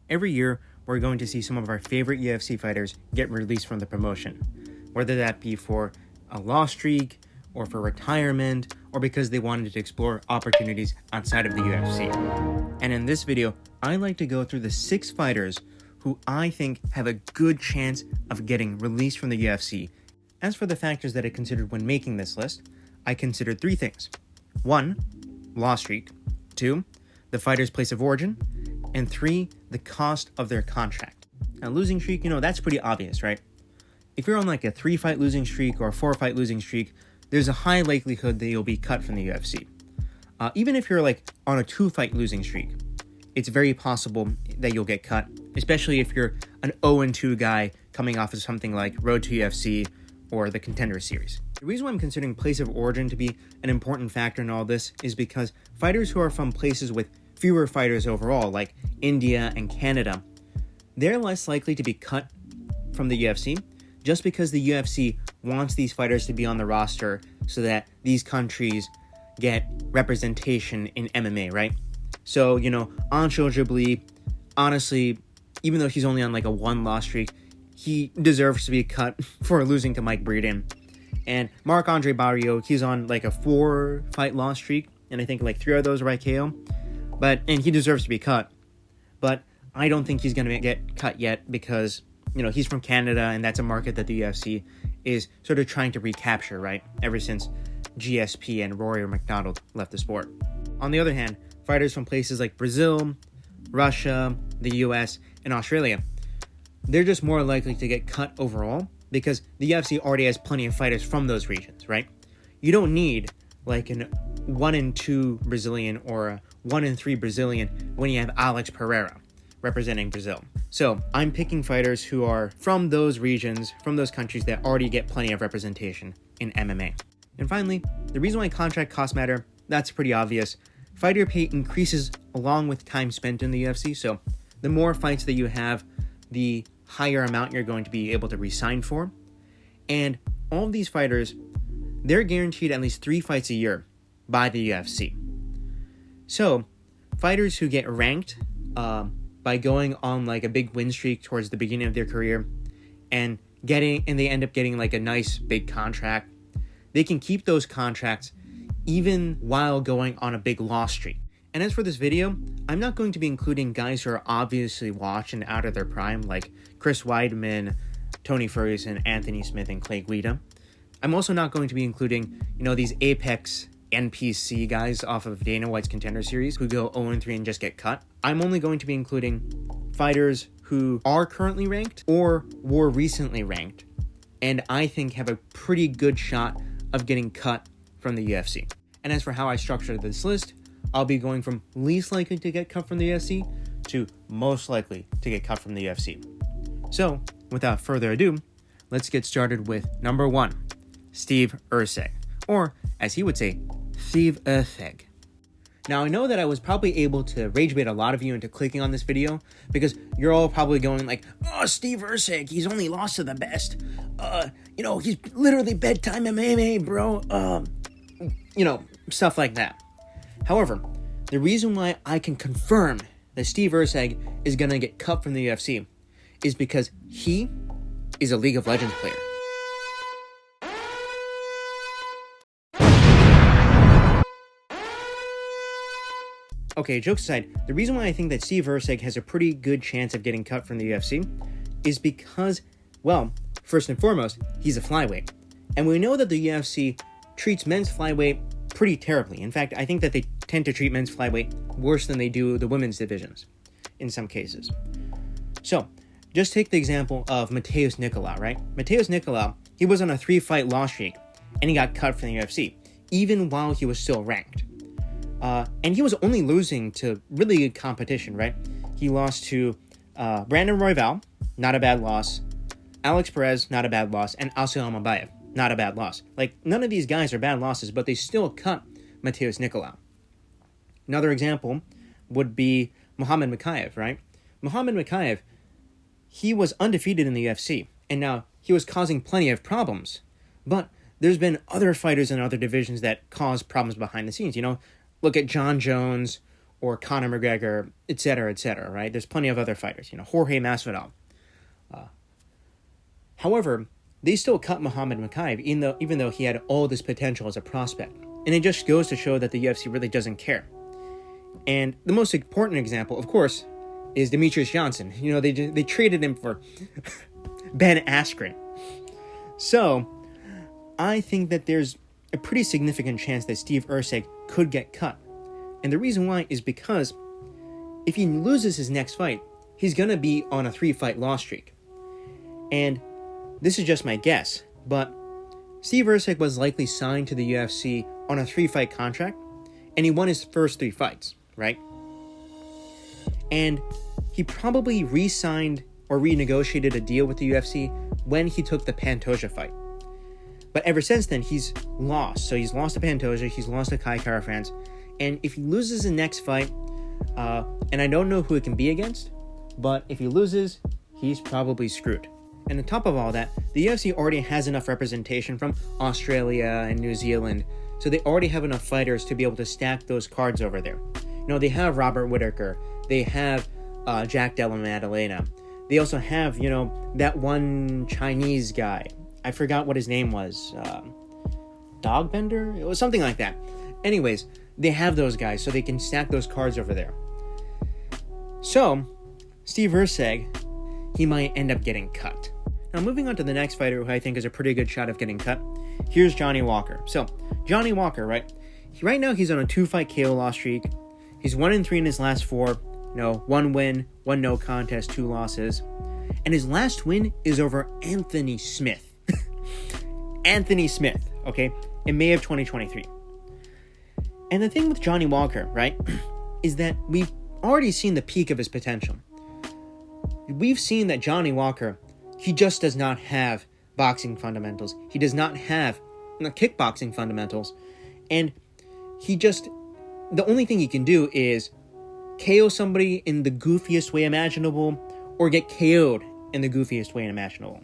Every year, we're going to see some of our favorite UFC fighters get released from the promotion, whether that be for a loss streak, or for retirement, or because they wanted to explore opportunities outside of the UFC. And in this video, I like to go through the 6 fighters who I think have a good chance of getting released from the UFC. As for the factors that I considered when making this list, I considered 3 things. 1, loss streak. 2, the fighter's place of origin. And 3, the cost of their contract. Now, losing streak, that's pretty obvious, right? If you're on like a 3-fight losing streak or a 4-fight losing streak, there's a high likelihood that you'll be cut from the UFC. Even if you're like on a 2-fight losing streak, it's very possible that you'll get cut, especially if you're an 0-2 guy coming off of something like Road to UFC or the Contender Series. The reason why I'm considering place of origin to be an important factor in all this is because fighters who are from places with fewer fighters overall, like India and Canada, they're less likely to be cut from the UFC just because the UFC wants these fighters to be on the roster so that these countries get representation in MMA, right? So, Anshul Jabli, honestly, even though he's only on like a 1-loss streak, he deserves to be cut for losing to Mike Breeden. And Marc-Andre Barrio, he's on like a 4-fight loss streak, and I think like 3 of those are by KO. And he deserves to be cut. But I don't think he's going to get cut yet because, he's from Canada, and that's a market that the UFC is sort of trying to recapture, right? Ever since GSP and Rory McDonald left the sport. On the other hand, fighters from places like Brazil, Russia, the US, and Australia, they're just more likely to get cut overall because the UFC already has plenty of fighters from those regions, right? You don't need like an 1-2 Brazilian or a 1-3 Brazilian when you have Alex Pereira representing Brazil. So I'm picking fighters who are from those regions, from those countries that already get plenty of representation in MMA. And finally, the reason why contract costs matter, that's pretty obvious. Fighter pay increases along with time spent in the UFC, so the more fights that you have, the higher amount you're going to be able to re-sign for. And all of these fighters, they're guaranteed at least 3 fights a year by the UFC. So, fighters who get ranked by going on like a big win streak towards the beginning of their career and they end up getting like a nice big contract, they can keep those contracts even while going on a big loss streak. And as for this video, I'm not going to be including guys who are obviously washed and out of their prime, like Chris Weidman, Tony Ferguson, Anthony Smith, and Clay Guida. I'm also not going to be including, these Apex NPC guys off of Dana White's Contender Series who go 0-3 and just get cut. I'm only going to be including fighters who are currently ranked or were recently ranked, and I think have a pretty good shot of getting cut from the UFC. And as for how I structured this list, I'll be going from least likely to get cut from the UFC to most likely to get cut from the UFC. So, without further ado, let's get started with number 1, Steve Erceg, or as he would say, Steve Erceg. Now, I know that I was probably able to rage bait a lot of you into clicking on this video because you're all probably going like, oh, Steve Erceg, he's only lost to the best. He's literally bedtime MMA, bro. Stuff like that. However, the reason why I can confirm that Steve Erceg is going to get cut from the UFC is because he is a League of Legends player. Okay, jokes aside, the reason why I think that Steve Erceg has a pretty good chance of getting cut from the UFC is because, well, first and foremost, he's a flyweight. And we know that the UFC treats men's flyweight pretty terribly. In fact, I think that they tend to treat men's flyweight worse than they do the women's divisions in some cases. So, just take the example of Matheus Nicolau, right? Matheus Nicolau, he was on a 3-fight loss streak, and he got cut from the UFC, even while he was still ranked. And he was only losing to really good competition, right? He lost to Brandon Royval, not a bad loss, Alex Perez, not a bad loss, and Alcel Mabayev, not a bad loss. Like, none of these guys are bad losses, but they still cut Matheus Nicolau. Another example would be Muhammad Mokaev, right? Muhammad Mokaev, he was undefeated in the UFC, and now he was causing plenty of problems. But there's been other fighters in other divisions that cause problems behind the scenes, Look at John Jones or Conor McGregor, etc., right? There's plenty of other fighters, Jorge Masvidal. However, they still cut Muhammad Mokaev, even though he had all this potential as a prospect. And it just goes to show that the UFC really doesn't care. And the most important example, of course, is Demetrius Johnson. They traded him for Ben Askren. So, I think that there's a pretty significant chance that Steve Erceg could get cut. And the reason why is because if he loses his next fight, he's going to be on a 3-fight loss streak. And this is just my guess, but Steve Erceg was likely signed to the UFC on a 3-fight contract, and he won his first 3 fights, right? And he probably re-signed or renegotiated a deal with the UFC when he took the Pantoja fight. But ever since then, he's lost. So he's lost to Pantoja, he's lost to Kai Kara-France, and if he loses the next fight, and I don't know who it can be against, but if he loses, he's probably screwed. And on top of all that, the UFC already has enough representation from Australia and New Zealand, so they already have enough fighters to be able to stack those cards over there. They have Robert Whittaker, they have Jack Della Maddalena, they also have, that one Chinese guy. I forgot what his name was. Dogbender? It was something like that. Anyways, they have those guys, so they can stack those cards over there. So, Steve Erceg, he might end up getting cut. Now, moving on to the next fighter who I think is a pretty good shot of getting cut, here's Johnny Walker. So, Johnny Walker, right? Right now, he's on a 2-fight KO loss streak. He's 1-3 in his last 4. 1 win, 1 no contest, 2 losses. And his last win is over Anthony Smith. Anthony Smith, okay? In May of 2023. And the thing with Johnny Walker, right, is that we've already seen the peak of his potential. We've seen that Johnny Walker, he just does not have boxing fundamentals. He does not have kickboxing fundamentals. And the only thing he can do is KO somebody in the goofiest way imaginable or get KO'd in the goofiest way imaginable.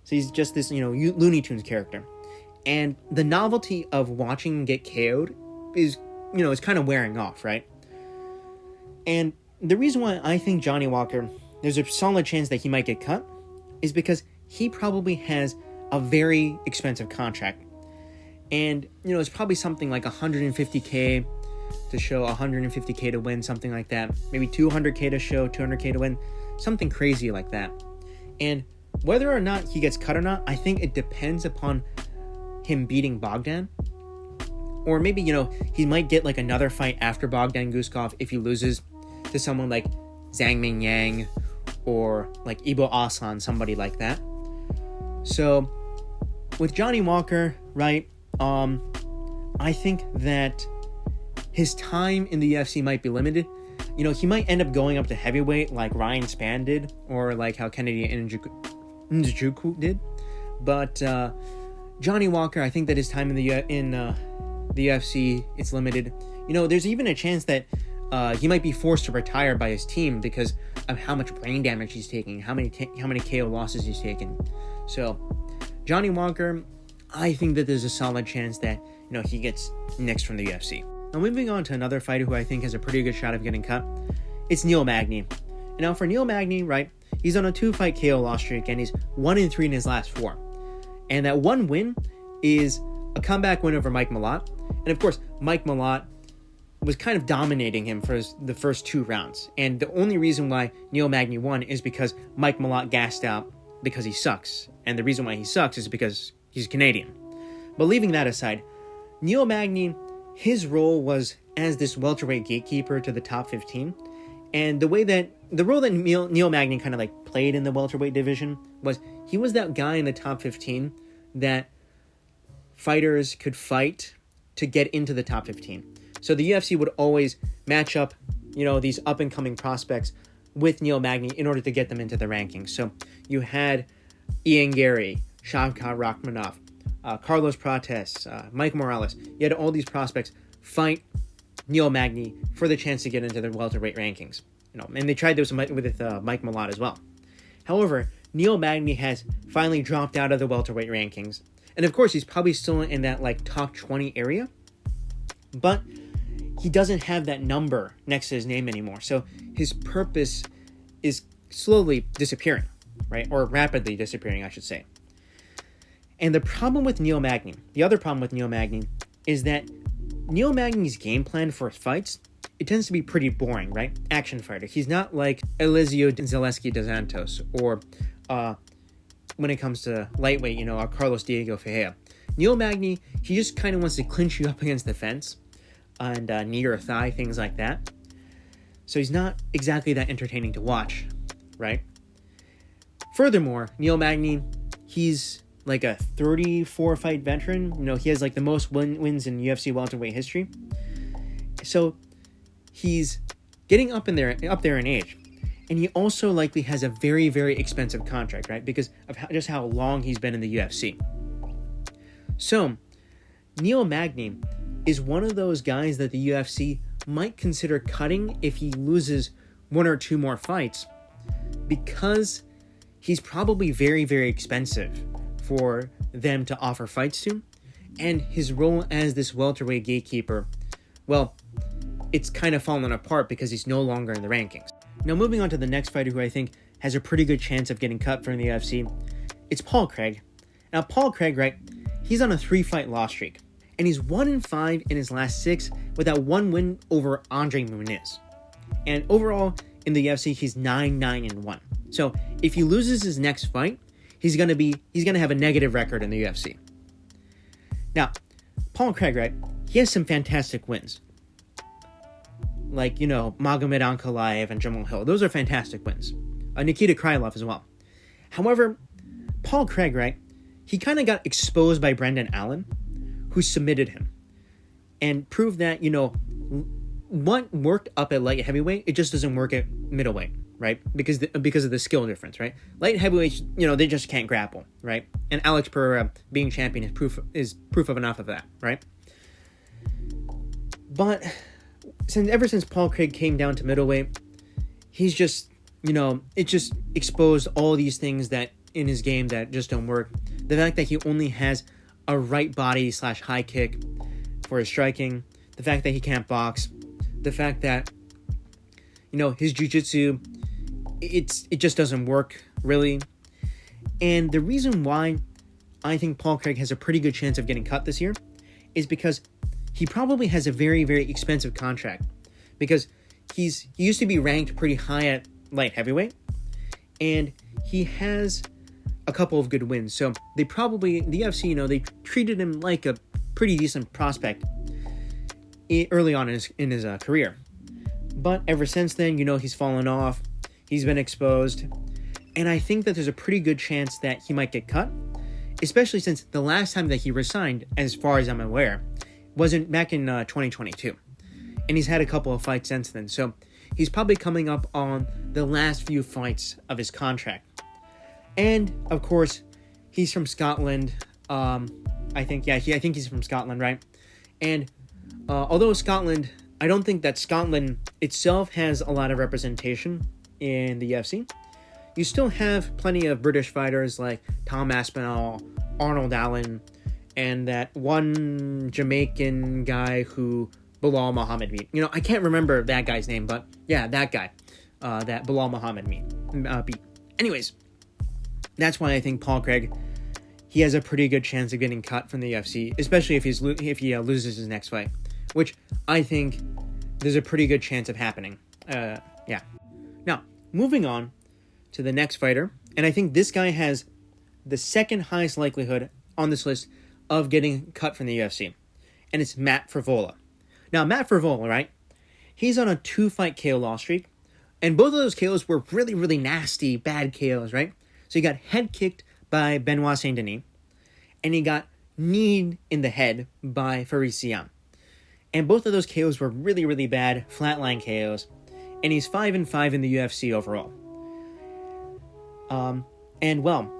So he's just this, Looney Tunes character. And the novelty of watching him get KO'd is, is kind of wearing off, right? And the reason why I think Johnny Walker, there's a solid chance that he might get cut, is because he probably has a very expensive contract. And, it's probably something like $150K to show, $150K to win, something like that. Maybe $200K to show, $200K to win, something crazy like that. And whether or not he gets cut or not, I think it depends upon him beating Bogdan. Or maybe, he might get like another fight after Bogdan Guskov if he loses to someone like Zhang Ming Yang or like Ibo Aslan, somebody like that. So with Johnny Walker, right, I think that his time in the UFC might be limited. He might end up going up to heavyweight like Ryan Spann did, or like how Kennedy Nzechukwu did. But Johnny Walker, I think that his time in the UFC, it's limited. There's even a chance that he might be forced to retire by his team because of how much brain damage he's taking, how many KO losses he's taken. So, Johnny Walker, I think that there's a solid chance that he gets nixed from the UFC. Now, moving on to another fighter who I think has a pretty good shot of getting cut, it's Neil Magny. And now for Neil Magny, right, he's on a 2-fight KO loss streak and he's 1-3 in his last 4. And that one win is a comeback win over Mike Malott. And of course, Mike Malott was kind of dominating him for the first 2 rounds. And the only reason why Neil Magny won is because Mike Malott gassed out because he sucks. And the reason why he sucks is because he's Canadian. But leaving that aside, Neil Magny, his role was as this welterweight gatekeeper to the top 15. And the role that Neil Magny kind of like played in the welterweight division was he was that guy in the top 15 that fighters could fight to get into the top 15. So the UFC would always match up, these up-and-coming prospects with Neil Magny in order to get them into the rankings. So you had Ian Gary, Shavkat Rakhmonov, Carlos Prates, Mike Morales. You had all these prospects fight Neil Magny for the chance to get into the welterweight rankings. And they tried this with Mike Malott as well. However, Neil Magny has finally dropped out of the welterweight rankings. And of course, he's probably still in that like top 20 area. But he doesn't have that number next to his name anymore. So his purpose is slowly disappearing, right? Or rapidly disappearing, I should say. And the problem with Neil Magny, the other problem with Neil Magny, is that Neil Magny's game plan for his fights, it tends to be pretty boring, right? Action fighter. He's not like Elizeu Zaleski dos Santos, or when it comes to lightweight, Carlos Diego Ferreira. Neil Magny, he just kind of wants to clinch you up against the fence and knee or thigh, things like that. So he's not exactly that entertaining to watch, right? Furthermore, Neil Magny, he's like a 34-fight veteran. He has like the most wins in UFC welterweight history. So he's getting up there in age. And he also likely has a very, very expensive contract, right? Because of just how long he's been in the UFC. So, Neil Magny is one of those guys that the UFC might consider cutting if he loses one or two more fights, because he's probably very, very expensive for them to offer fights to. And his role as this welterweight gatekeeper, well, it's kind of fallen apart because he's no longer in the rankings. Now, moving on to the next fighter who I think has a pretty good chance of getting cut from the UFC, it's Paul Craig. Now, Paul Craig, right, he's on a 3-fight loss streak, and he's 1-5 in his last 6 with that one win over Andre Muniz. And overall, in the UFC, he's 9-1. So, if he loses his next fight, he's gonna have a negative record in the UFC. Now, Paul Craig, right, he has some fantastic wins. Like, Magomed Ankalaev and Jamal Hill. Those are fantastic wins. Nikita Krylov as well. However, Paul Craig, right, he kind of got exposed by Brendan Allen, who submitted him. And proved that, what worked up at light heavyweight, it just doesn't work at middleweight, right? Because of the skill difference, right? Light heavyweights, they just can't grapple, right? And Alex Pereira being champion is proof of enough of that, right? But ever since Paul Craig came down to middleweight, he's just, it just exposed all these things that in his game that just don't work. The fact that he only has a right body / high kick for his striking, the fact that he can't box, the fact that, his jiu-jitsu, it just doesn't work, really. And the reason why I think Paul Craig has a pretty good chance of getting cut this year is because he probably has a very, very expensive contract, because he used to be ranked pretty high at light heavyweight, and he has a couple of good wins. So the UFC, they treated him like a pretty decent prospect early on in his career. But ever since then, he's fallen off. He's been exposed. And I think that there's a pretty good chance that he might get cut, especially since the last time that he resigned, as far as I'm aware, wasn't back in 2022. And he's had a couple of fights since then. So he's probably coming up on the last few fights of his contract. And, of course, he's from Scotland. I think he's from Scotland, right? And although Scotland, I don't think that Scotland itself has a lot of representation in the UFC. You still have plenty of British fighters like Tom Aspinall, Arnold Allen, and that one Jamaican guy who Bilal Muhammad beat. I can't remember that guy's name, but yeah, that guy, that Bilal Muhammad beat. Anyways, that's why I think Paul Craig, he has a pretty good chance of getting cut from the UFC, especially if he loses his next fight, which I think there's a pretty good chance of happening. Yeah. Now, moving on to the next fighter, and I think this guy has the second highest likelihood on this list of getting cut from the UFC, and it's Matt Frevola. Now, Matt Frevola, right, he's on a 2-fight KO loss streak, and both of those KOs were really, really nasty, bad KOs, right? So he got head kicked by Benoit Saint-Denis, and he got kneed in the head by Faris Ziam. And both of those KOs were really, really bad, flatline KOs, and he's 5-5 in the UFC overall. And well,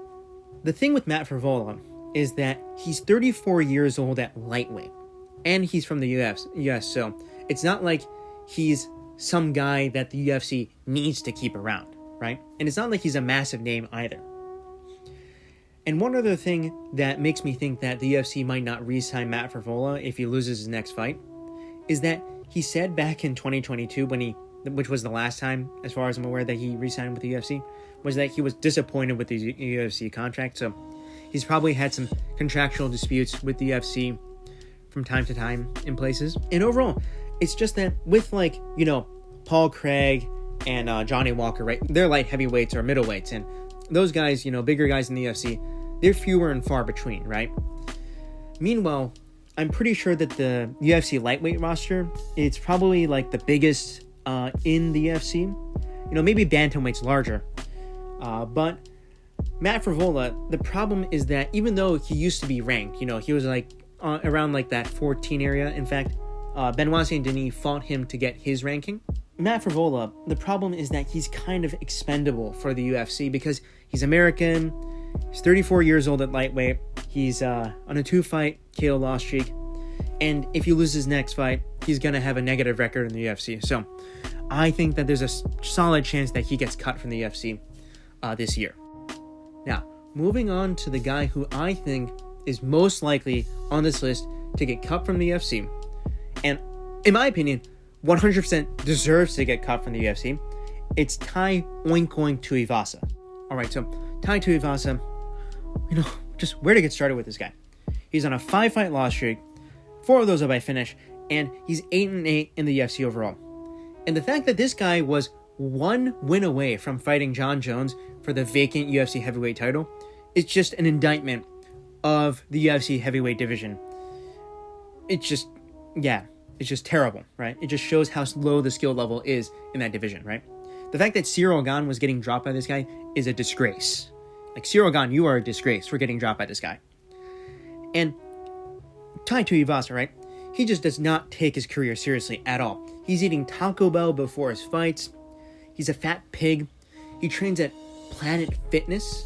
the thing with Matt Frevola is that he's 34 years old at lightweight, and he's from the US, so it's not like he's some guy that the UFC needs to keep around, right? And it's not like he's a massive name either. And one other thing that makes me think that the UFC might not re-sign Matt Frevola if he loses his next fight is that he said back in 2022 which was the last time, as far as I'm aware, that he re-signed with the UFC, was that he was disappointed with the UFC contract. So he's probably had some contractual disputes with the UFC from time to time in places. And overall, it's just that with Paul Craig and Johnny Walker, right? They're light heavyweights or middleweights, and those guys, bigger guys in the UFC, they're fewer and far between, right? Meanwhile, I'm pretty sure that the UFC lightweight roster, it's probably the biggest in the UFC. Maybe bantamweight's larger, but Matt Frevola, the problem is that even though he used to be ranked, he was around that 14 area. In fact, Benoit Saint-Denis fought him to get his ranking. Matt Frevola, the problem is that he's kind of expendable for the UFC because he's American, he's 34 years old at lightweight, he's on a 2-fight KO loss streak, and if he loses his next fight, he's going to have a negative record in the UFC. So I think that there's a solid chance that he gets cut from the UFC this year. Now, moving on to the guy who I think is most likely on this list to get cut from the UFC, and in my opinion, 100% deserves to get cut from the UFC. It's Tai Oink Oink Tuivasa. Alright, so Tai Tuivasa, just where to get started with this guy. He's on a 5-fight loss streak, 4 of those are by finish, and he's 8-8 in the UFC overall. And the fact that this guy was 1 win away from fighting John Jones for the vacant UFC heavyweight title is just an indictment of the UFC heavyweight division. It's just terrible, right? It just shows how low the skill level is in that division, right? The fact that Ciryl Gane was getting dropped by this guy is a disgrace. Ciryl Gane, you are a disgrace for getting dropped by this guy. And Tai Tuivasa, right? He just does not take his career seriously at all. He's eating Taco Bell before his fights. He's a fat pig. He trains at Planet Fitness.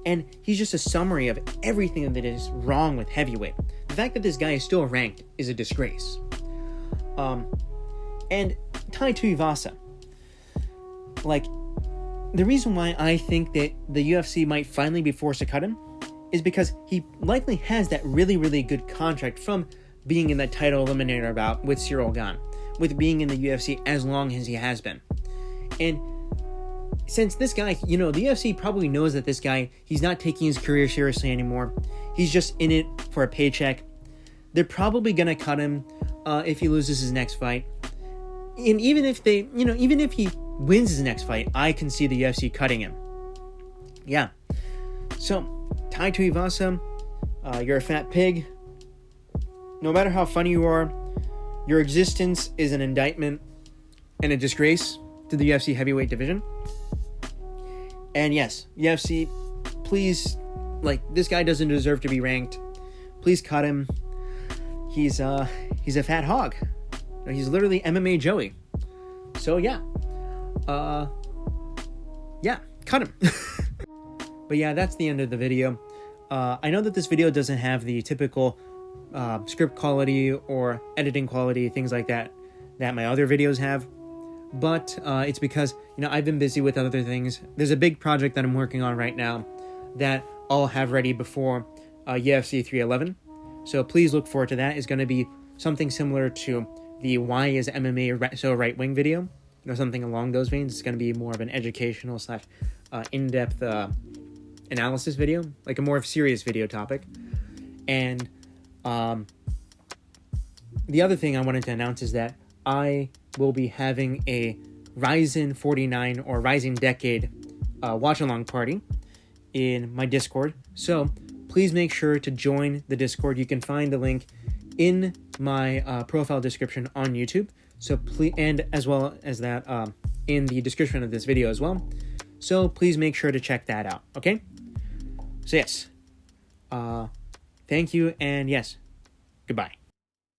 And he's just a summary of everything that is wrong with heavyweight. The fact that this guy is still ranked is a disgrace. And Tai Tuivasa, the reason why I think that the UFC might finally be forced to cut him is because he likely has that really, really good contract from being in that title eliminator bout with Ciryl Gane, with being in the UFC as long as he has been. And since this guy, the UFC probably knows that this guy, he's not taking his career seriously anymore. He's just in it for a paycheck. They're probably going to cut him if he loses his next fight. And even if even if he wins his next fight, I can see the UFC cutting him. Yeah. So, Tai Tuivasa, you're a fat pig. No matter how funny you are, your existence is an indictment and a disgrace to the UFC heavyweight division. And yes, UFC, please, this guy doesn't deserve to be ranked. Please cut him. He's a fat hog. He's literally MMA Joey. So yeah. Cut him. But yeah, that's the end of the video. I know that this video doesn't have the typical script quality or editing quality, things like that my other videos have. But it's because, I've been busy with other things. There's a big project that I'm working on right now that I'll have ready before UFC 311. So please look forward to that. It's going to be something similar to the Why is MMA So Right-Wing video. Something along those veins. It's going to be more of an educational / in-depth analysis video, a more serious video topic. And the other thing I wanted to announce is that I will be having a Ryzen 49 or Rising Decade watch-along party in my Discord. So please make sure to join the Discord. You can find the link in my profile description on YouTube. So please, and as well as that in the description of this video as well. So please make sure to check that out. Okay. So yes, thank you, and yes, goodbye.